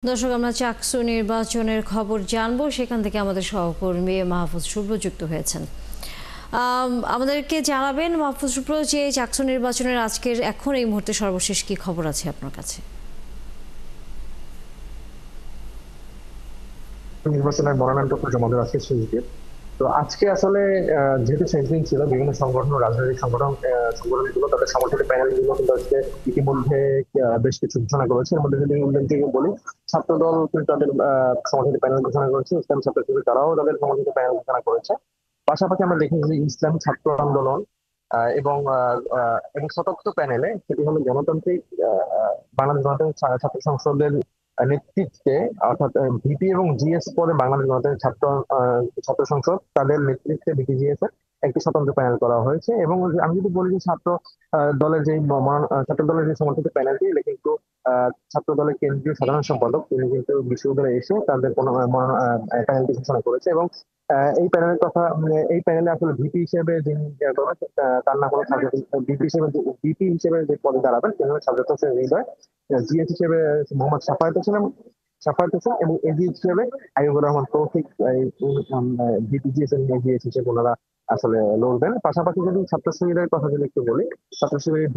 দর্শক, আমরা চাকসু নির্বাচনের খবর জানবো, সেখান থেকে আমাদের সহকর্মী মাহফুজ শুভ্র যুক্ত হয়েছেন। আমাদেরকে জানাবেন মাহফুজ শুভ্র, যে চাকসু নির্বাচনের আজকের এখন এই মুহূর্তে সর্বশেষ কি খবর আছে আপনার কাছে? নির্বাচনের মনোনয়নপত্র জমা দেওয়ার আজকে শেষ দিন। তো আজকে আসলে যেহেতু শেষ দিন ছিল, বিভিন্ন সংগঠন, রাজনৈতিক সংগঠনগুলো তাদের সমর্থিত প্যানেলগুলো কিন্তু আজকে ইতিমধ্যে বেশ কিছু ঘোষণা করেছে। এর মধ্যে যদি উল্লেখযোগ্য বলি, ছাত্রদল কিন্তু তাদের সমর্থিত প্যানেল ঘোষণা করেছে, ইসলামী ছাত্র শিবির তারাও তাদের সমর্থিত প্যানেল ঘোষণা করেছে। পাশাপাশি আমরা দেখেছি যে ইসলামী ছাত্র আন্দোলন এবং স্বতন্ত্র প্যানেলে, সেটি হলো গণতান্ত্রিক বাংলাদেশ গণতান্ত্রিক ছাত্র সংসদের নেতৃত্বে, অর্থাৎ ভিপি এবং জিএস পদে বাংলাদেশ গণতান্ত্রিক ছাত্র সংসদ তাদের নেতৃত্বে বিপিজিএস এর একটি স্বতন্ত্র প্যানেল করা হয়েছে। এবং আমি যদি বলি যে ছাত্র দলের যে সমর্থিত প্যানেলটি, এটা কিন্তু ছাত্র দলের কেন্দ্রীয় সাধারণ সম্পাদক, তিনি কিন্তু বিশ্ববিদ্যালয়ে এসে তাদের কোনো প্যানেলটি ঘোষণা করেছে। এবং এই প্যানেলে আসলে ভিপি হিসেবে যিনি করবেন, তার নাম হলো ভিপি হিসেবে যে পদে দাঁড়াবেন তিনি হলেন সাজ্জাদ হোসেন হৃদয়। জিএস হিসেবে মোহাম্মদ সাফায়েত হোসেন এবং এজিএস হিসেবে আইয়ুবুর রহমান তৌফিক, ভিপিজিএস এর এজিএস হিসেবে ওনারা আসলে লড়বেন। পাশাপাশি যদি ছাত্র শিবিরের কথা যদি একটু বলি, ছাত্র শিবিরের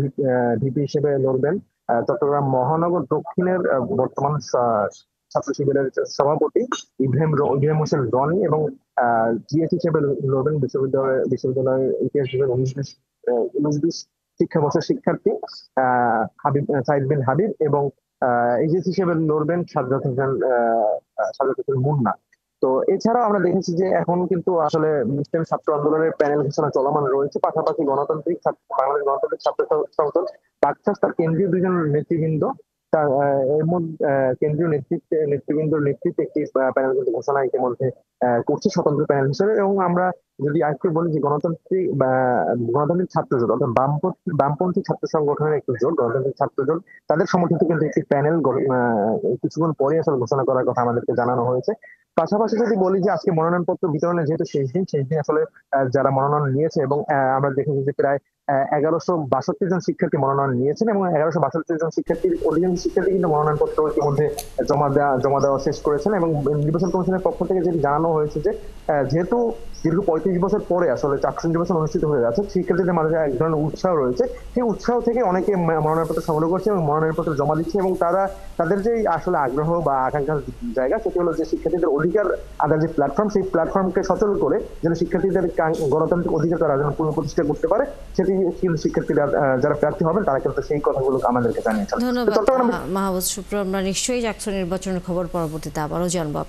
ভিপি হিসেবে লড়বেন চট্টগ্রাম মহানগর দক্ষিণের বর্তমান ছাত্র শিবিরের সভাপতি ইব্রাহিম হোসেন রনি। এবং জিএস হিসেবে লড়বেন বিশ্ববিদ্যালয়ের ইতিহাস বিভাগের 19-20 শিক্ষাবর্ষের শিক্ষার্থী সাইদ বিন হাবিব। এবং এজিএস হিসেবে লড়বেন সাজ্জাদ হোসেন মুন্না। তো এছাড়াও আমরা দেখেছি যে এখন কিন্তু আসলে ইসলামী ছাত্র আন্দোলনের প্যানেল ঘোষণা চলমান রয়েছে। পাশাপাশি বাংলাদেশ গণতান্ত্রিক ছাত্র সংসদ বাকশাল তার কেন্দ্রীয় দুজন নেতৃবৃন্দ, তার এর মধ্যে কেন্দ্রীয় নেতৃবৃন্দর নেতৃত্বে একটি প্যানেল কিন্তু ঘোষণা ইতিমধ্যে করছে স্বতন্ত্র প্যানেল হিসেবে। এবং আমরা যদি আরেকটু বলি যে গণতান্ত্রিক ছাত্র জোট, অর্থাৎ বামপন্থী ছাত্র সংগঠনের একটি জোট, গণতান্ত্রিক ছাত্র জোট, তাদের সমর্থিত কিন্তু একটি প্যানেল কিছুক্ষণ পরে আসলে ঘোষণা করার কথা আমাদেরকে জানানো হয়েছে। পাশাপাশি যদি বলি যে আজকে মনোনয়নপত্র বিতরণের যেহেতু শেষ দিন আসলে যারা মনোনয়ন নিয়েছে, এবং আমরা দেখেছি যে প্রায় 1162 জন শিক্ষার্থী মনোনয়ন নিয়েছেন, এবং 1162 জন শিক্ষার্থীর অধিকাংশ শিক্ষার্থী কিন্তু মনোনয়নপত্র ইতিমধ্যে জমা দেওয়া শেষ করেছেন। এবং নির্বাচন কমিশনের পক্ষ থেকে যেটি জানানো হয়েছে যে যেহেতু দীর্ঘ 35 বছর পরে আসলে চাকসু নির্বাচন অনুষ্ঠিত হয়ে যাচ্ছে, শিক্ষার্থীদের মাঝে এক ধরনের উৎসাহ রয়েছে। সেই উৎসাহ থেকে অনেকে মনোনয়নপত্র সংগ্রহ করছে এবং মনোনয়নপত্র জমা দিচ্ছে। এবং তাদের যে আসলে আগ্রহ বা আকাঙ্ক্ষার জায়গা, সেটি হলো যে শিক্ষার্থীদের অধিকার আদায়ের যে প্ল্যাটফর্ম, সেই প্ল্যাটফর্মকে সচল করে যেন শিক্ষার্থীদের গণতান্ত্রিক অধিকার তারা যেন পুনঃপ্রতিষ্ঠা করতে পারে, সেটি কিন্তু শিক্ষার্থীরা যারা প্রার্থী হবেন তারা কিন্তু সেই কথাগুলো আমাদেরকে জানিয়েছেন। ধন্যবাদ মাহফুজ শুভ্র। আমরা নিশ্চয়ই চাকসু নির্বাচনের খবর পরবর্তীতে আবারও জানবো।